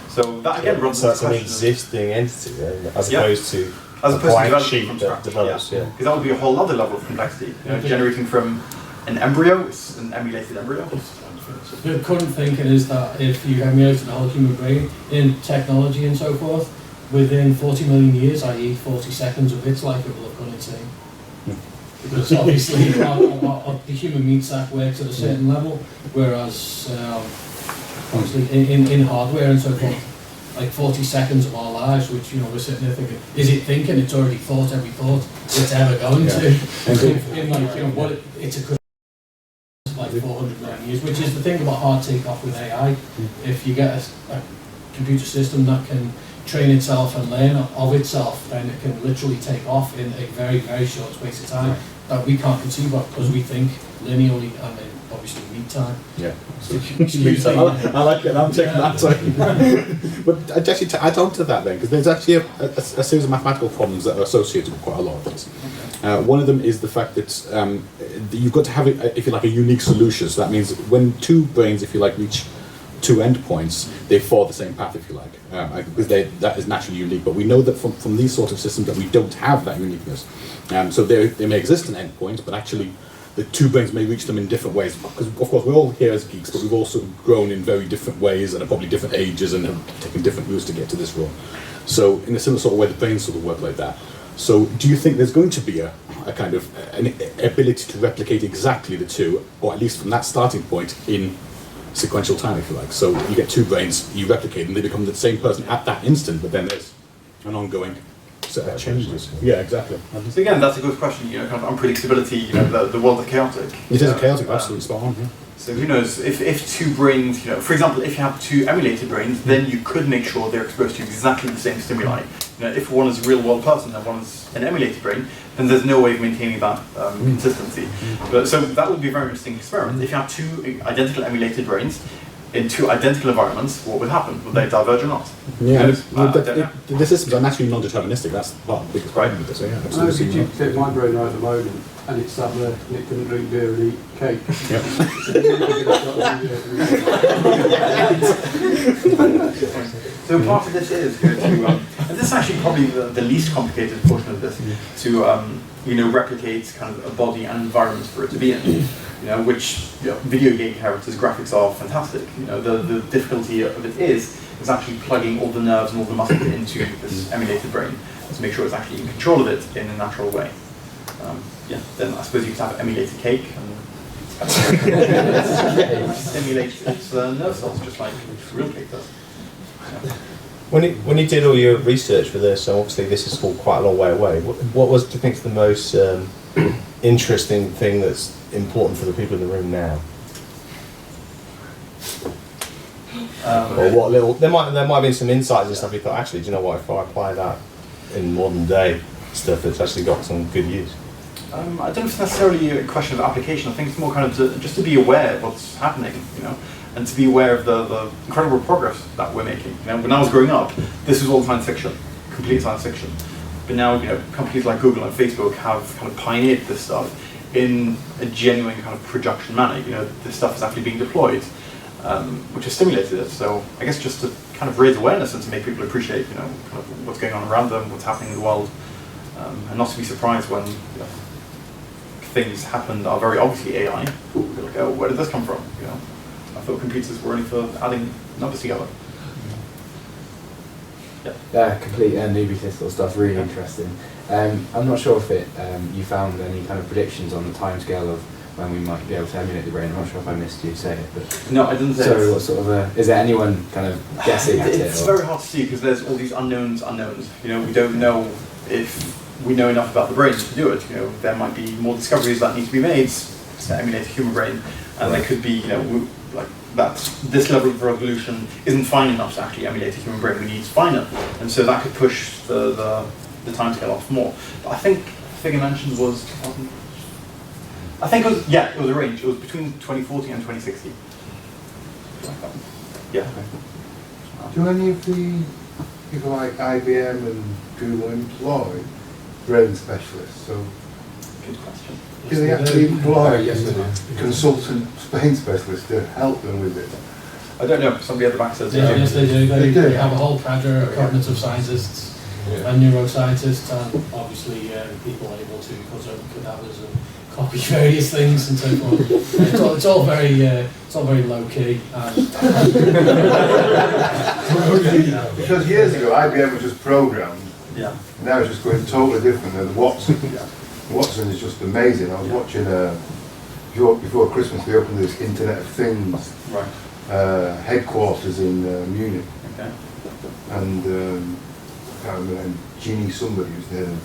So that again runs so that's an existing entity, then, as opposed to a blank sheet from that scratch. develops. Because that would be a whole other level of complexity. Generating from an embryo, it's an emulated embryo. The current thinking is that if you emulated the whole human brain in technology and so forth, within 40 million years, i.e. 40 seconds of its life, it will have gone insane. Because obviously the human meat sac works at a certain level, whereas obviously in hardware and so forth, like 40 seconds of our lives, which we're sitting there thinking, is it thinking? It's already thought every thought it's ever going to. In like it's a like 400 million years, which is the thing about hard takeoff with AI. If you get a computer system that can train itself and learn of itself, then it can literally take off in a very, very short space of time that we can't conceive of because we think linearly and then obviously mean time. Yeah. I like it. I'm taking that. Sorry. But actually, to add on to that, then, because there's actually a series of mathematical problems that are associated with quite a lot of this. One of them is the fact that you've got to have, if you like, a unique solution. So that means when two brains, if you like, reach two endpoints, they follow the same path, if you like, because that is naturally unique. But we know that from these sort of systems that we don't have that uniqueness. So they may exist in endpoints, but actually the two brains may reach them in different ways. Because of course we're all here as geeks, but we've also grown in very different ways and at probably different ages and have taken different routes to get to this role. So in a similar sort of way, the brains sort of work like that. So do you think there's going to be a kind of an ability to replicate exactly the two, or at least from that starting point, in sequential time, if you like? So you get two brains, you replicate them, they become the same person at that instant, but then there's an ongoing set of changes. Yeah, exactly. So again, that's a good question. You know, kind of unpredictability. You know, the world is chaotic. It is chaotic, absolutely spot on. Yeah. So who knows, if two brains, you know, for example, if you have two emulated brains, then you could make sure they're exposed to exactly the same stimuli. You know, if one is a real world person and one is an emulated brain, then there's no way of maintaining that consistency. But, so that would be a very interesting experiment. If you have two identical emulated brains in two identical environments, what would happen? Would they diverge or not? Yeah, the systems are naturally non-deterministic. That's part of the biggest problem with this. So yeah, I know, absolutely. could you take my brain right at the moment and it's sat there and it couldn't drink beer and eat cake. Yep. So part of this is going to, and this is actually probably the least complicated portion of this, to you know, replicate kind of a body and environment for it to be in. You know, which, you know, video game characters' graphics are fantastic. You know, the difficulty of it is actually plugging all the nerves and all the muscle into this emulated brain to make sure it's actually in control of it in a natural way. Yeah, then I suppose you could have emulated cake and stimulate its nerve cells just like real cake does. Yeah. When you did all your research for this, so obviously this is all quite a long way away. What was, do you think, is the most interesting thing that's important for the people in the room now? Or what little there might have been some insights and stuff you thought, actually, do you know what, if I apply that in modern day stuff, it's actually got some good use. I don't know if it's necessarily a question of application. I think it's more kind of just to be aware of what's happening, you know, and to be aware of the incredible progress that we're making. You know, when I was growing up, this was all science fiction, complete science fiction. But now, you know, companies like Google and Facebook have kind of pioneered this stuff in a genuine kind of production manner. You know, this stuff is actually being deployed, which has stimulated it. So I guess just to kind of raise awareness and to make people appreciate, you know, kind of what's going on around them, what's happening in the world, and not to be surprised when, you know, things happen that are very obviously AI. You're like, oh, where did this come from? You know, I thought computers were only for adding numbers together. Yeah, complete newbie to this sort of stuff, really interesting. I'm not sure if you found any kind of predictions on the timescale of when we might be able to emulate the brain. I'm not sure if I missed you say it, but no, I didn't say so it. what sort of is there anyone kind of guessing at it? It's very hard to see because there's all these unknowns. You know, we don't know if we know enough about the brain to do it. You know, there might be more discoveries that need to be made to emulate a human brain, and there could be, you know, like that this level of resolution isn't fine enough to actually emulate a human brain. We need finer, and so that could push the timescale off more. But I think the figure mentioned was 2000. I think it was, yeah, it was a range. It was between 2040 and 2060. Yeah. Do any of the people like IBM and Google employ brain specialists? So Good question. do they actually employ consultant brain specialists to help them with it? I don't know. Somebody at the back says Yeah, yes, they do. They do. They have a whole cadre of cognitive scientists and neuroscientists, and obviously people able to cut open cadavers and copy various things and so forth. It's all very low key. Because years ago IBM was just programmed. Yeah. Now it's just going totally different. And Watson, Watson is just amazing. I was watching before Christmas they opened this Internet of Things headquarters in Munich. Okay. And I can't remember, and Ginny somebody who's the head of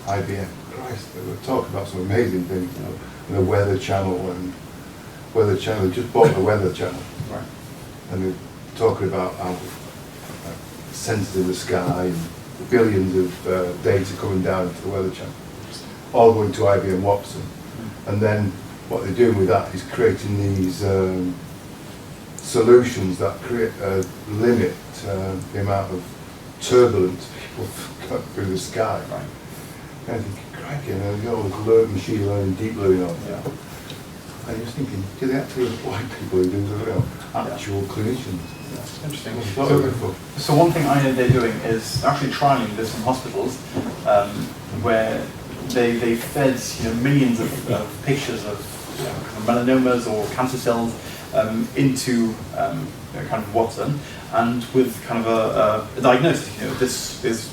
IBM. Christ, they were talking about some amazing things, you know, and the Weather Channel they just bought the Weather Channel. Right. And they're talking about how sensors in the sky and billions of data coming down to the Weather Channel, all going to IBM Watson. And then what they're doing with that is creating these solutions that limit the amount of turbulence people go through the sky. Right. I think, cracking, and you know, machine learning, deep learning on. Yeah. I was thinking, do they actually employ people who do the real actual clinicians? Yeah. Interesting. Wonderful. So one thing I know they're doing is actually trialing this in hospitals, where they fed millions of pictures of kind of melanomas or cancer cells into kind of Watson, and with kind of a diagnosis. This is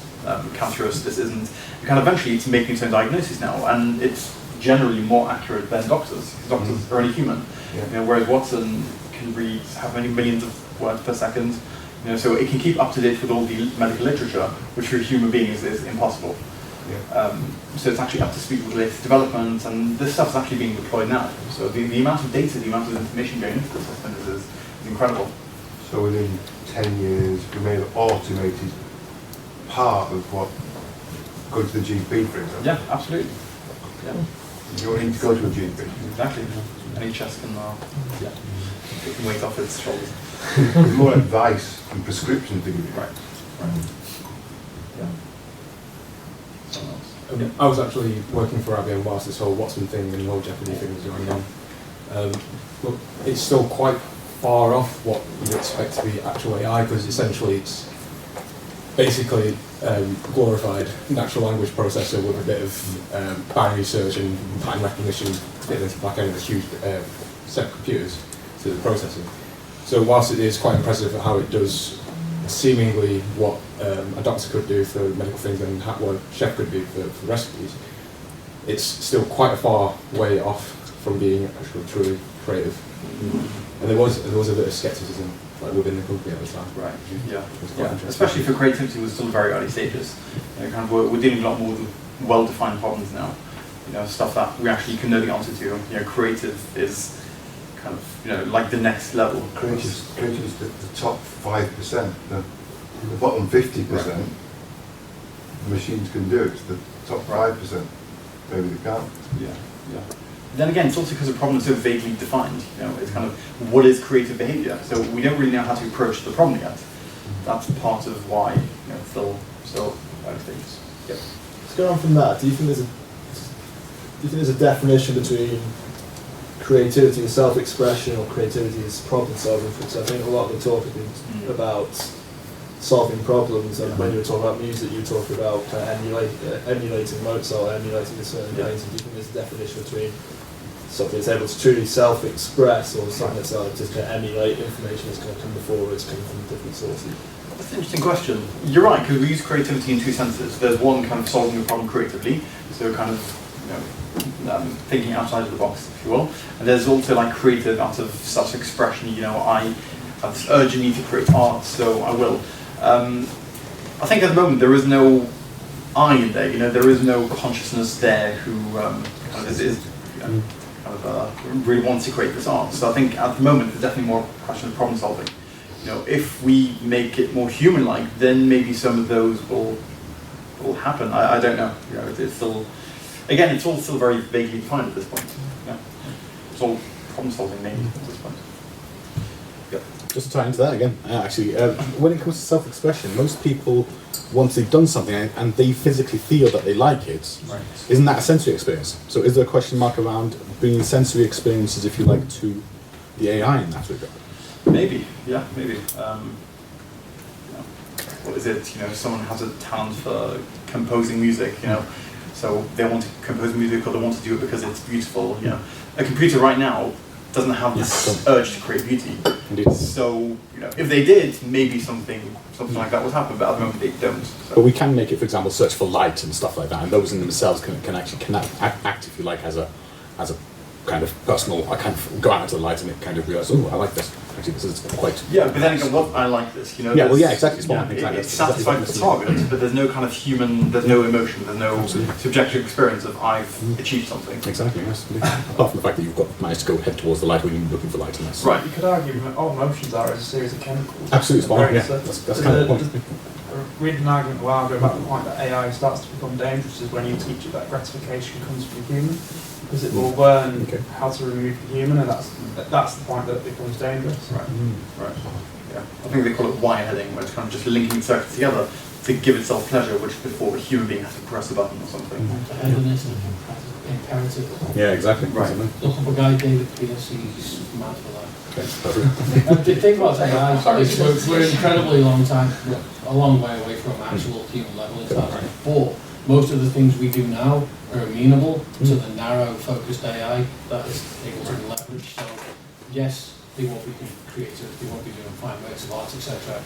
cancerous. This isn't. Kind of eventually, it's making its own diagnosis now, and it's generally more accurate than doctors. Because doctors are only human, whereas Watson can read how many millions of words per second. So it can keep up to date with all the medical literature, which for a human being is impossible. Yeah. So it's actually up to speed with the latest development, and this stuff is actually being deployed now. So the amount of data, the amount of information going into the system is incredible. So within 10 years, we may have automated part of what going to the GP, for example. Yeah, absolutely. Yeah. You don't need to go to a GP. Exactly. NHS can weight off its shoulders. There's more advice and prescriptions to give you. Right. Yeah. Someone else. I was actually working for IBM whilst this whole Watson thing and the whole Jeopardy thing was going on. Look, it's still quite far off what you'd expect to be actual AI, because essentially it's basically glorified natural language processor with a bit of binary search and pattern recognition fit into the back end of a huge set of computers to the processing. So whilst it is quite impressive at how it does seemingly what a doctor could do for medical things and what a chef could do for recipes, it's still quite a far way off from being actually truly creative. And there was a bit of skepticism within the company at the time. Right. Yeah. Especially for creativity, was still very early stages. Kind of we're dealing a lot more with well-defined problems now. Stuff that we actually can know the answer to. Creative is kind of like the next level. Creative is the top 5%. The bottom 50%, the machines can do. It's the top 5%. Maybe they can't. Yeah. Then again, it's also because the problem is so vaguely defined. It's kind of what is creative behaviour. So we don't really know how to approach the problem yet. That's part of why still early stages. Yep. Let's go on from that. Do you think there's a definition between creativity and self-expression, or creativity is problem solving? Because I think a lot of the talk has been about solving problems, and when you were talking about music, you were talking about emulating Mozart, emulating a certain things. Do you think there's a definition between something that's able to truly self-express, or something that's just going to emulate information that's going to come before, it's coming from different sources? That's an interesting question. You're right, because we use creativity in two senses. There's one kind of solving a problem creatively, so kind of thinking outside of the box, if you will. And there's also like creative out of self-expression. I have this urgent need to create art, so I will. I think at the moment there is no I in there. There is no consciousness there who kind of really wants to create this art. So I think at the moment it's definitely more a question of problem solving. If we make it more human-like, then maybe some of those will happen. I don't know. It's still, again, it's all still very vaguely defined at this point. Yeah. It's all problem solving mainly at this point. Just to tie into that again, when it comes to self-expression, most people, once they've done something and they physically feel that they like it, right. Isn't that a sensory experience? So is there a question mark around bringing sensory experiences, if you like, to the AI in that regard? Maybe, yeah, maybe. What is it? Someone has a talent for composing music, so they want to compose music, or they want to do it because it's beautiful. A computer right now doesn't have this urge to create beauty. Indeed. So, if they did, maybe something like that would happen, but at the moment they don't. So. But we can make it, for example, search for light and stuff like that, and those in themselves can actually act, if you like, as a kind of personal. I kind of go out into the light and it kind of realise, oh, I like this. Actually, this is quite. Yeah, but then again, what I like this, Yeah, well, yeah, exactly. It's satisfied the target, but there's no kind of human, there's no emotion, there's no subjective experience of I've achieved something. Exactly, yes. Apart from the fact that you've managed to go head towards the light when you're looking for light in this. Right. You could argue that all emotions are a series of chemicals. Absolutely spot on, yeah. That's kind of the point. Read an argument a while ago about the point that AI starts to become dangerous is when you teach it that gratification comes from human. because it will learn Okay. how to remove the human, and that's the point that it becomes dangerous. Right. Right. Yeah. I think they call it wireheading, where it's kind of just linking circuits together to give itself pleasure, which before a human being has to press a button or something. The hedonistic imperative. Yeah, exactly. Right. Look up a guy, David Pierce, he's mad for that. Okay. The thing about AI is we're incredibly a long way away from actual human level intelligence, but most of the things we do now are amenable to the narrow focused AI that is able to be leveraged. So yes, they won't be creative, they won't be doing fine works of art, etc.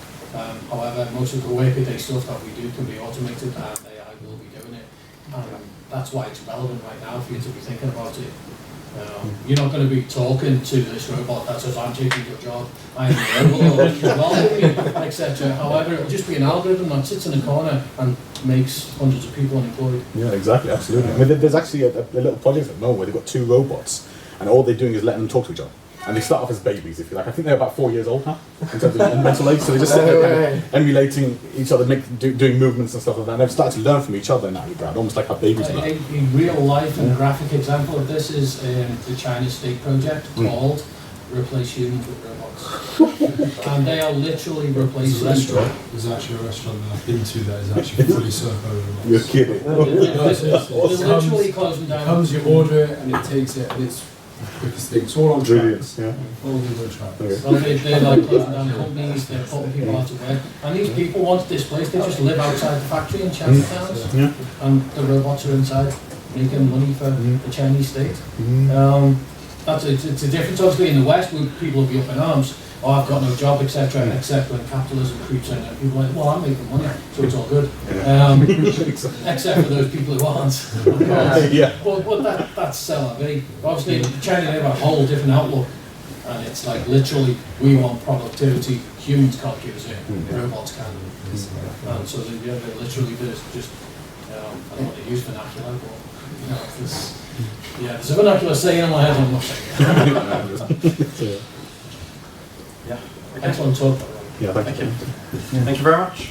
However, most of the workaday stuff that we do can be automated and AI will be doing it. That's why it's relevant right now for you to be thinking about it. You're not going to be talking to this robot that says, I'm taking your job, I am the robot, etc. However, it'll just be an algorithm that sits in a corner and makes hundreds of people unemployed. Yeah, exactly, absolutely. I mean, there's actually a little project at the moment where they've got 2 robots, and all they're doing is letting them talk to each other. And they start off as babies, if you like. I think they're about 4 years old now, in terms of mental age, so they're just kind of emulating each other, doing movements and stuff like that. And they've started to learn from each other in that regard, almost like how babies learn. A real life and graphic example of this is the China State project called Replace Humans with Robots. And they are literally replacing... There's actually a restaurant that I've been to that is actually fully served by robots. You're kidding. They're literally closing down. It comes, you order it, and it takes it, and it's quickest thing. It's all on tracks. Yeah. All these on tracks. Okay. So they're like closing down companies, they're putting people out of work. And these people want displaced, they just live outside the factory in China towns. Yeah. And the robots are inside making money for the Chinese state. It's a difference obviously in the West where people will be up in arms. Oh, I've got no job, etc. Except when capitalism creeps in and people are like, well, I'm making money, so it's all good. Except for those people who aren't, of course. Yeah. But that's salary. Obviously, China, they have a whole different outlook. And it's like literally, we want productivity, humans can't give us it, robots can. And so they literally there's just, I don't want to use vernacular, but there's a vernacular saying in my head, I'm not saying it. Yeah. Excellent talk. Yeah, thank you. Thank you very much.